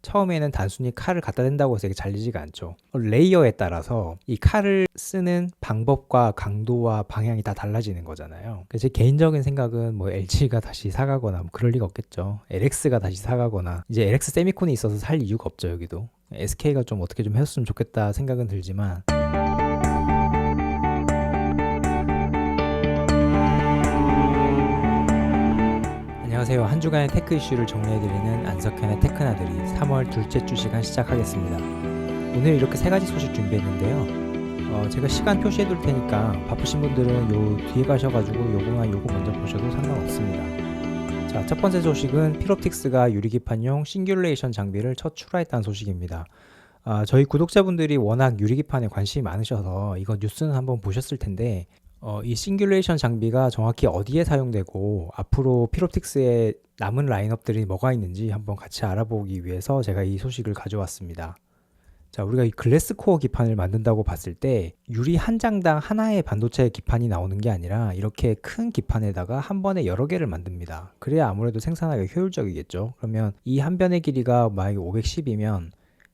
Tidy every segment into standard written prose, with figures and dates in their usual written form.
처음에는 단순히 칼을 갖다 댄다고 해서 이게 잘리지가 않죠. 레이어에 따라서 이 칼을 쓰는 방법과 강도와 방향이 다 달라지는 거잖아요. 그래서 제 개인적인 생각은 뭐 LG가 다시 사가거나 뭐 그럴 리가 없겠죠. LX가 다시 사가거나 이제 LX 세미콘이 있어서 살 이유가 없죠. 여기도 SK가 좀 어떻게 좀 해줬으면 좋겠다 생각은 들지만, 안녕하세요. 한 주간의 테크 이슈를 정리해드리는 안석현의 테크나들이 3월 둘째 주 시간 시작하겠습니다. 오늘 이렇게 세 가지 소식 준비했는데요. 제가 시간 표시해둘 테니까 바쁘신 분들은 요 뒤에 가셔가지고 요거나 요거 먼저 보셔도 상관없습니다. 자, 첫 번째 소식은 필옵틱스가 유리기판용 싱귤레이션 장비를 첫 출하했다는 소식입니다. 저희 구독자분들이 워낙 유리기판에 관심이 많으셔서 이거 뉴스는 한번 보셨을 텐데, 이 싱귤레이션 장비가 정확히 어디에 사용되고 앞으로 필옵틱스의 남은 라인업들이 뭐가 있는지 한번 같이 알아보기 위해서 제가 이 소식을 가져왔습니다. 자, 우리가 이 글래스 코어 기판을 만든다고 봤을 때 유리 한 장당 하나의 반도체 기판이 나오는 게 아니라 이렇게 큰 기판에다가 한 번에 여러 개를 만듭니다. 그래야 아무래도 생산하기가 효율적이겠죠. 그러면 이 한 변의 길이가 만약에 510이면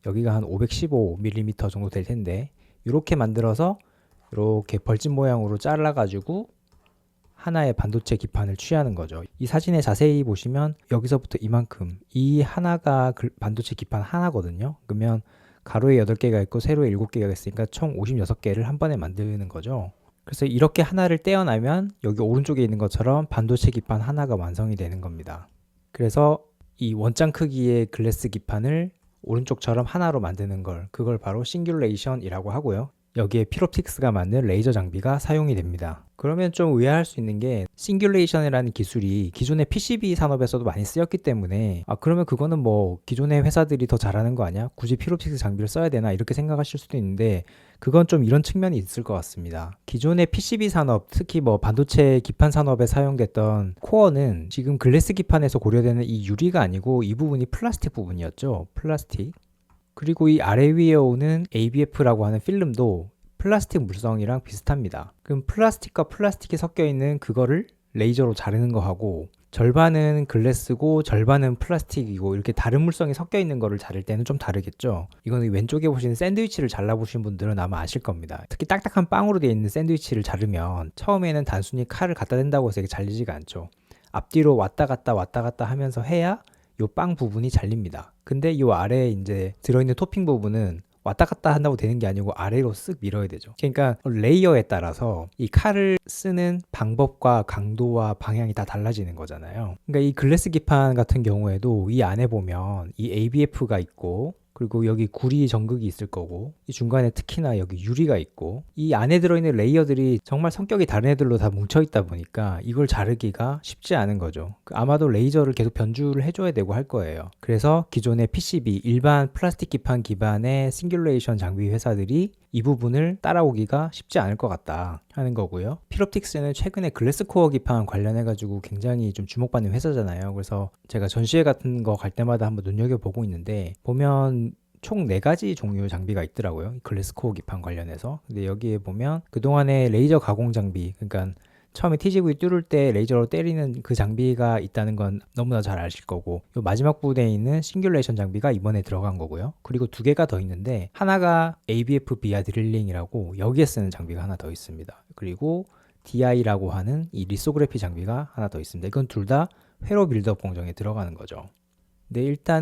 여기가 한 515mm 정도 될 텐데, 이렇게 만들어서 이렇게 벌집 모양으로 잘라가지고 하나의 반도체 기판을 취하는 거죠. 이 사진에 자세히 보시면 여기서부터 이만큼, 이 하나가 반도체 기판 하나거든요. 그러면 가로에 8개가 있고 세로에 7개가 있으니까 총 56개를 한 번에 만드는 거죠. 그래서 이렇게 하나를 떼어나면 여기 오른쪽에 있는 것처럼 반도체 기판 하나가 완성이 되는 겁니다. 그래서 이 원장 크기의 글래스 기판을 오른쪽처럼 하나로 만드는 그걸 바로 싱귤레이션이라고 하고요. 여기에 필옵틱스가 만든 레이저 장비가 사용이 됩니다. 그러면 좀 의아할 수 있는 게, 싱귤레이션이라는 기술이 기존의 PCB 산업에서도 많이 쓰였기 때문에 그러면 그거는 뭐 기존의 회사들이 더 잘하는 거 아니야? 굳이 필옵틱스 장비를 써야 되나? 이렇게 생각하실 수도 있는데, 그건 좀 이런 측면이 있을 것 같습니다. 기존의 PCB 산업, 특히 뭐 반도체 기판 산업에 사용됐던 코어는 지금 글래스 기판에서 고려되는 이 유리가 아니고 이 부분이 플라스틱 부분이었죠. 플라스틱. 그리고 이 아래 위에 오는 ABF라고 하는 필름도 플라스틱 물성이랑 비슷합니다. 그럼 플라스틱과 플라스틱이 섞여 있는 그거를 레이저로 자르는 거하고, 절반은 글래스고 절반은 플라스틱이고 이렇게 다른 물성이 섞여 있는 거를 자를 때는 좀 다르겠죠. 이거는 왼쪽에 보시는 샌드위치를 잘라보신 분들은 아마 아실 겁니다. 특히 딱딱한 빵으로 되어 있는 샌드위치를 자르면 처음에는 단순히 칼을 갖다 댄다고 해서 이게 잘리지가 않죠. 앞뒤로 왔다 갔다 하면서 해야 요 빵 부분이 잘립니다. 근데 요 아래에 이제 들어있는 토핑 부분은 왔다 갔다 한다고 되는 게 아니고 아래로 쓱 밀어야 되죠. 그러니까 레이어에 따라서 이 칼을 쓰는 방법과 강도와 방향이 다 달라지는 거잖아요. 그러니까 이 글래스 기판 같은 경우에도 이 안에 보면 이 ABF가 있고, 그리고 여기 구리 전극이 있을 거고, 이 중간에 특히나 여기 유리가 있고, 이 안에 들어있는 레이어들이 정말 성격이 다른 애들로 다 뭉쳐있다 보니까 이걸 자르기가 쉽지 않은 거죠. 아마도 레이저를 계속 변주를 해줘야 되고 할 거예요. 그래서 기존의 PCB, 일반 플라스틱 기판 기반의 싱귤레이션 장비 회사들이 이 부분을 따라오기가 쉽지 않을 것 같다 하는 거고요. 필옵틱스는 최근에 글래스 코어 기판 관련해가지고 굉장히 좀 주목받는 회사잖아요. 그래서 제가 전시회 같은 거 갈 때마다 한번 눈여겨보고 있는데, 보면 총 4가지 종류의 장비가 있더라고요. 글래스 코어 기판 관련해서. 근데 여기에 보면 그동안의 레이저 가공 장비, 그러니까 처음에 TGV 뚫을 때 레이저로 때리는 그 장비가 있다는 건 너무나 잘 아실 거고, 요 마지막 부분에 있는 싱귤레이션 장비가 이번에 들어간 거고요. 그리고 2개가 더 있는데, 하나가 ABF 비아 드릴링이라고 여기에 쓰는 장비가 하나 더 있습니다. 그리고 DI라고 하는 이 리소그래피 장비가 하나 더 있습니다. 이건 둘 다 회로 빌드업 공정에 들어가는 거죠. 네, 일단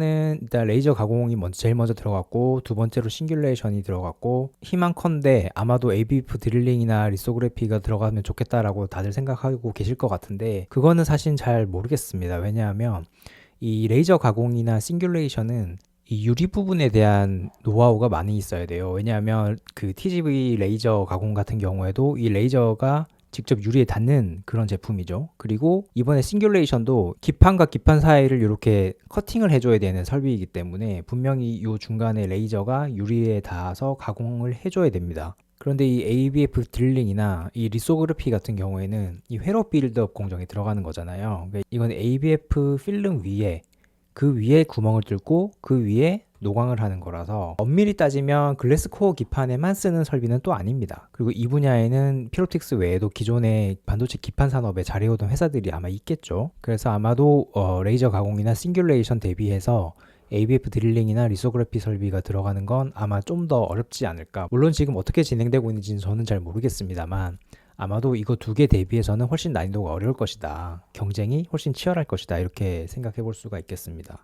레이저 가공이 제일 먼저 들어갔고, 두 번째로 싱귤레이션이 들어갔고, 희망컨대 아마도 ABF 드릴링이나 리소그래피가 들어가면 좋겠다라고 다들 생각하고 계실 것 같은데, 그거는 사실 잘 모르겠습니다. 왜냐하면 이 레이저 가공이나 싱귤레이션은 이 유리 부분에 대한 노하우가 많이 있어야 돼요. 왜냐하면 그 TGV 레이저 가공 같은 경우에도 이 레이저가 직접 유리에 닿는 그런 제품이죠. 그리고 이번에 싱귤레이션도 기판과 기판 사이를 이렇게 커팅을 해줘야 되는 설비이기 때문에 분명히 이 중간에 레이저가 유리에 닿아서 가공을 해줘야 됩니다. 그런데 이 ABF 드릴링이나 이 리소그래피 같은 경우에는 이 회로 빌드업 공정에 들어가는 거잖아요. 그러니까 이건 ABF 필름 위에, 그 위에 구멍을 뚫고 그 위에 노광을 하는 거라서 엄밀히 따지면 글래스 코어 기판에만 쓰는 설비는 또 아닙니다. 그리고 이 분야에는 필옵틱스 외에도 기존의 반도체 기판 산업에 잘해오던 회사들이 아마 있겠죠. 그래서 아마도 레이저 가공이나 싱귤레이션 대비해서 ABF 드릴링이나 리소그래피 설비가 들어가는 건 아마 좀 더 어렵지 않을까. 물론 지금 어떻게 진행되고 있는지는 저는 잘 모르겠습니다만 아마도 이거 두 개 대비해서는 훨씬 난이도가 어려울 것이다. 경쟁이 훨씬 치열할 것이다. 이렇게 생각해 볼 수가 있겠습니다.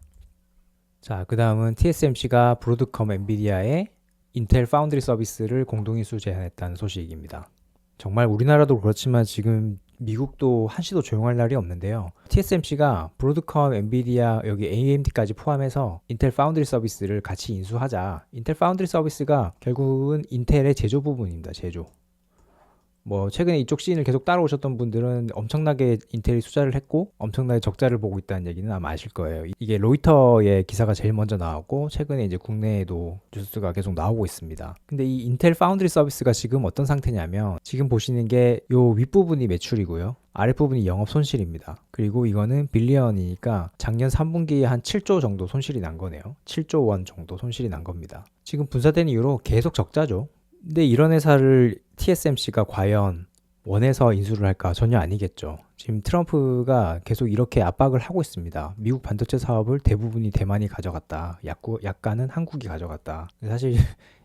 자, 그 다음은 TSMC가 브로드컴 엔비디아의 인텔 파운드리 서비스를 공동인수 제안했다는 소식입니다. 정말 우리나라도 그렇지만 지금 미국도 한시도 조용할 날이 없는데요. TSMC가 브로드컴, 엔비디아, 여기 AMD까지 포함해서 인텔 파운드리 서비스를 같이 인수하자. 인텔 파운드리 서비스가 결국은 인텔의 제조 부분입니다. 제조. 뭐 최근에 이쪽 씬을 계속 따라오셨던 분들은 엄청나게 인텔이 투자를 했고 엄청나게 적자를 보고 있다는 얘기는 아마 아실 거예요. 이게 로이터의 기사가 제일 먼저 나왔고 최근에 이제 국내에도 뉴스가 계속 나오고 있습니다. 근데 이 인텔 파운드리 서비스가 지금 어떤 상태냐면 지금 보시는 게 요 윗부분이 매출이고요. 아랫부분이 영업 손실입니다. 그리고 이거는 빌리언이니까 작년 3분기에 한 7조 정도 손실이 난 거네요. 7조 원 정도 손실이 난 겁니다. 지금 분사된 이후로 계속 적자죠. 근데 이런 회사를 TSMC가 과연 원해서 인수를 할까? 전혀 아니겠죠. 지금 트럼프가 계속 이렇게 압박을 하고 있습니다. 미국 반도체 사업을 대부분이 대만이 가져갔다. 약간은 한국이 가져갔다. 사실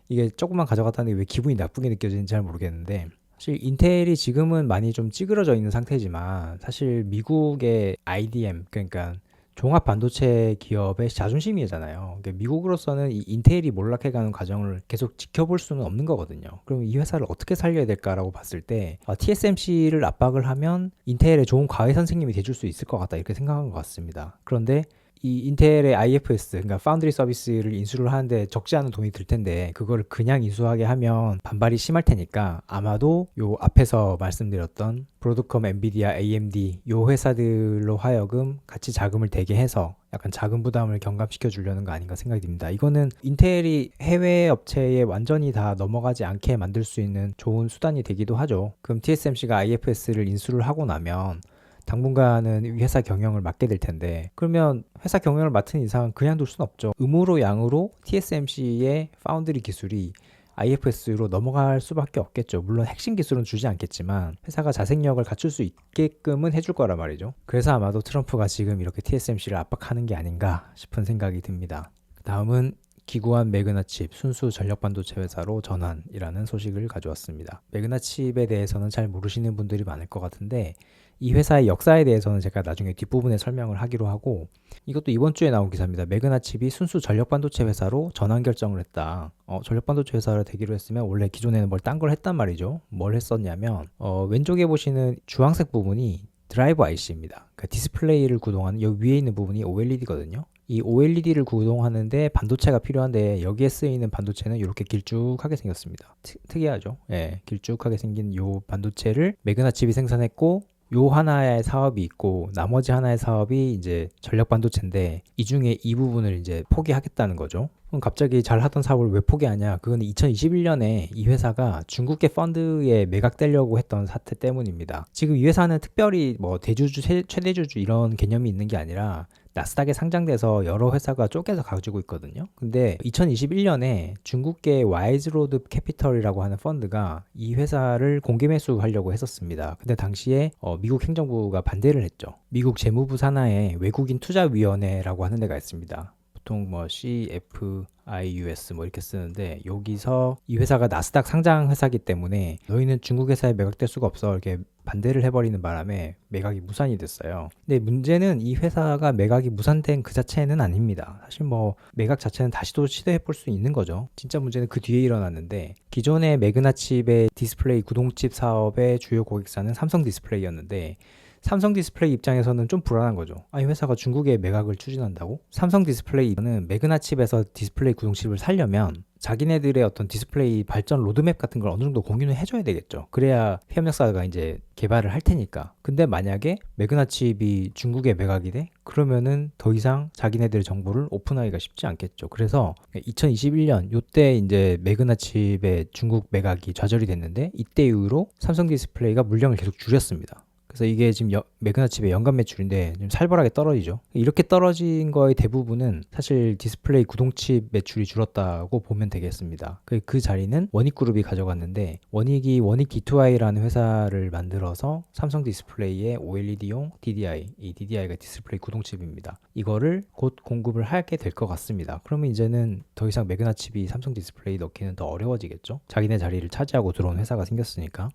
이게 조금만 가져갔다는 게 왜 기분이 나쁘게 느껴지는지 잘 모르겠는데 사실 인텔이 지금은 많이 좀 찌그러져 있는 상태지만 사실 미국의 IDM 그러니까 종합 반도체 기업의 자존심이잖아요. 그러니까 미국으로서는 이 인텔이 몰락해가는 과정을 계속 지켜볼 수는 없는 거거든요. 그럼 이 회사를 어떻게 살려야 될까라고 봤을 때 TSMC를 압박을 하면 인텔의 좋은 과외 선생님이 돼줄 수 있을 것 같다 이렇게 생각한 것 같습니다. 그런데 이 인텔의 IFS, 그러니까 파운드리 서비스를 인수를 하는데 적지 않은 돈이 들 텐데 그걸 그냥 인수하게 하면 반발이 심할 테니까 아마도 요 앞에서 말씀드렸던 브로드컴, 엔비디아, AMD 요 회사들로 하여금 같이 자금을 대게 해서 약간 자금 부담을 경감시켜 주려는 거 아닌가 생각이 듭니다. 이거는 인텔이 해외 업체에 완전히 다 넘어가지 않게 만들 수 있는 좋은 수단이 되기도 하죠. 그럼 TSMC가 IFS를 인수를 하고 나면 당분간은 회사 경영을 맡게 될 텐데 그러면 회사 경영을 맡은 이상 그냥 둘 수는 없죠. 음으로 양으로 TSMC의 파운드리 기술이 IFS로 넘어갈 수밖에 없겠죠. 물론 핵심 기술은 주지 않겠지만 회사가 자생력을 갖출 수 있게끔은 해줄 거란 말이죠. 그래서 아마도 트럼프가 지금 이렇게 TSMC를 압박하는 게 아닌가 싶은 생각이 듭니다. 다음은 기구한 매그나칩 순수 전력반도체 회사로 전환이라는 소식을 가져왔습니다. 매그나칩에 대해서는 잘 모르시는 분들이 많을 것 같은데 이 회사의 역사에 대해서는 제가 나중에 뒷부분에 설명을 하기로 하고 이것도 이번 주에 나온 기사입니다. 매그나칩이 순수 전력반도체 회사로 전환 결정을 했다. 전력반도체 회사로 되기로 했으면 원래 기존에는 뭘 딴 걸 했단 말이죠. 뭘 했었냐면 왼쪽에 보시는 주황색 부분이 드라이버 IC입니다. 그러니까 디스플레이를 구동하는 여기 위에 있는 부분이 OLED거든요. 이 OLED를 구동하는데 반도체가 필요한데 여기에 쓰이는 반도체는 이렇게 길쭉하게 생겼습니다. 특이하죠? 예, 길쭉하게 생긴 이 반도체를 매그나칩이 생산했고 요 하나의 사업이 있고 나머지 하나의 사업이 이제 전력 반도체인데 이 중에 이 부분을 이제 포기하겠다는 거죠. 그럼 갑자기 잘 하던 사업을 왜 포기하냐? 그건 2021년에 이 회사가 중국계 펀드에 매각되려고 했던 사태 때문입니다. 지금 이 회사는 특별히 뭐 대주주, 최대주주 이런 개념이 있는 게 아니라 나스닥에 상장돼서 여러 회사가 쪼개서 가지고 있거든요. 근데 2021년에 중국계 와이즈로드 캐피털이라고 하는 펀드가 이 회사를 공개 매수하려고 했었습니다. 근데 당시에 미국 행정부가 반대를 했죠. 미국 재무부 산하에 외국인 투자위원회라고 하는 데가 있습니다. 보통 뭐 CFIUS 뭐 이렇게 쓰는데 여기서 이 회사가 나스닥 상장 회사이기 때문에 너희는 중국 회사에 매각될 수가 없어 이렇게 반대를 해버리는 바람에 매각이 무산이 됐어요. 근데 문제는 이 회사가 매각이 무산된 그 자체는 아닙니다. 사실 뭐 매각 자체는 다시도 시도해 볼 수 있는 거죠. 진짜 문제는 그 뒤에 일어났는데 기존의 매그나칩의 디스플레이 구동칩 사업의 주요 고객사는 삼성 디스플레이였는데 삼성 디스플레이 입장에서는 좀 불안한 거죠. 이 회사가 중국에 매각을 추진한다고? 삼성 디스플레이는 매그나칩에서 디스플레이 구동칩을 살려면 자기네들의 어떤 디스플레이 발전 로드맵 같은 걸 어느 정도 공유를 해줘야 되겠죠. 그래야 협력사가 이제 개발을 할 테니까. 근데 만약에 매그나칩이 중국에 매각이 돼? 그러면은 더 이상 자기네들의 정보를 오픈하기가 쉽지 않겠죠. 그래서 2021년 요때 이제 매그나칩의 중국 매각이 좌절이 됐는데 이때 이후로 삼성 디스플레이가 물량을 계속 줄였습니다. 그래서 이게 지금 매그나칩의 연간 매출인데 좀 살벌하게 떨어지죠. 이렇게 떨어진 거의 대부분은 사실 디스플레이 구동칩 매출이 줄었다고 보면 되겠습니다. 그 자리는 원익그룹이 가져갔는데, 원익이 원익 D2i라는 회사를 만들어서 삼성 디스플레이의 OLED용 DDI, 이 DDI가 디스플레이 구동칩입니다. 이거를 곧 공급을 하게 될 것 같습니다. 그러면 이제는 더 이상 매그나칩이 삼성 디스플레이 넣기는 더 어려워지겠죠. 자기네 자리를 차지하고 들어온 회사가 생겼으니까.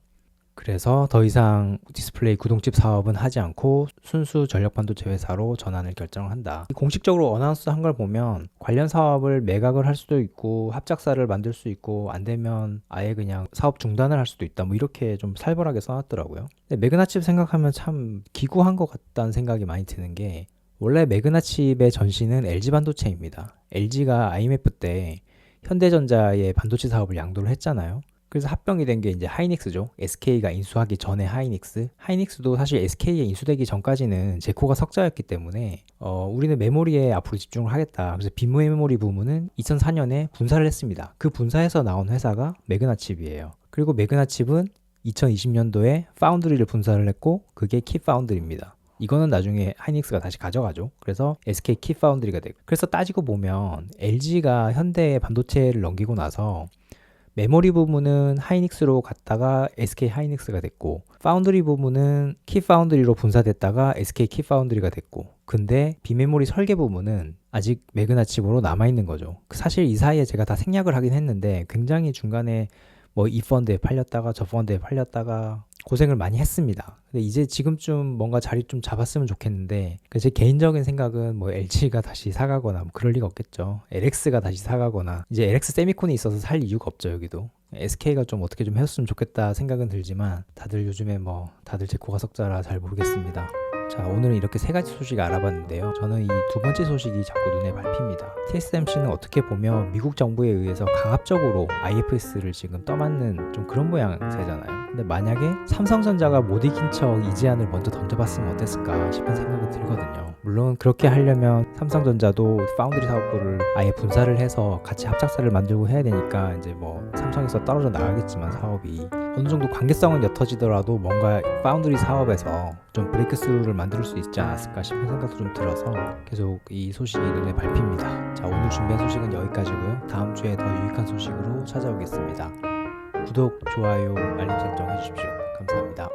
그래서 더 이상 디스플레이 구동칩 사업은 하지 않고 순수 전력 반도체 회사로 전환을 결정을 한다. 공식적으로 어나운스 한 걸 보면 관련 사업을 매각을 할 수도 있고 합작사를 만들 수 있고, 안 되면 아예 그냥 사업 중단을 할 수도 있다, 뭐 이렇게 좀 살벌하게 써놨더라고요. 근데 매그나칩 생각하면 참 기구한 것 같다는 생각이 많이 드는 게, 원래 매그나칩의 전신은 LG 반도체입니다. LG가 IMF 때 현대전자의 반도체 사업을 양도를 했잖아요. 그래서 합병이 된 게 이제 하이닉스죠. SK가 인수하기 전에 하이닉스도 사실 SK에 인수되기 전까지는 제코가 석자였기 때문에 우리는 메모리에 앞으로 집중을 하겠다. 그래서 빈메모리 부문은 2004년에 분사를 했습니다. 그 분사에서 나온 회사가 매그나칩이에요. 그리고 매그나칩은 2020년도에 파운드리를 분사를 했고, 그게 키파운드리입니다. 이거는 나중에 하이닉스가 다시 가져가죠. 그래서 SK 키파운드리가 되고, 그래서 따지고 보면 LG가 현대에 반도체를 넘기고 나서 메모리 부분은 하이닉스로 갔다가 SK 하이닉스가 됐고, 파운드리 부분은 키파운드리로 분사됐다가 SK 키파운드리가 됐고, 근데 비메모리 설계 부분은 아직 매그나칩으로 남아있는 거죠. 사실 이 사이에 제가 다 생략을 하긴 했는데, 굉장히 중간에 뭐 이 펀드에 팔렸다가 저 펀드에 팔렸다가 고생을 많이 했습니다. 근데 이제 지금쯤 뭔가 자리 좀 잡았으면 좋겠는데, 제 개인적인 생각은 뭐 LG가 다시 사가거나 뭐 그럴 리가 없겠죠. LX가 다시 사가거나, 이제 LX 세미콘이 있어서 살 이유가 없죠. 여기도 SK가 좀 어떻게 좀 해줬으면 좋겠다 생각은 들지만, 다들 요즘에 다들 제코가 석자라 잘 모르겠습니다. 자, 오늘은 이렇게 세 가지 소식을 알아봤는데요. 저는 이 두 번째 소식이 자꾸 눈에 밟힙니다. TSMC는 어떻게 보면 미국 정부에 의해서 강압적으로 IFS를 지금 떠맡는 좀 그런 모양새잖아요. 근데 만약에 삼성전자가 못 이긴 척 이 제안을 먼저 던져봤으면 어땠을까 싶은 생각이 들거든요. 물론 그렇게 하려면 삼성전자도 파운드리 사업부를 아예 분사를 해서 같이 합작사를 만들고 해야 되니까 이제 뭐 삼성에서 떨어져 나가겠지만, 사업이 어느 정도 관계성은 옅어지더라도 뭔가 파운드리 사업에서 좀 브레이크스루를 만들 수 있지 않았을까 싶은 생각도 좀 들어서 계속 이 소식이 눈에 밟힙니다. 자, 오늘 준비한 소식은 여기까지고요. 다음 주에 더 유익한 소식으로 찾아오겠습니다. 구독, 좋아요, 알림 설정 해주십시오. 감사합니다.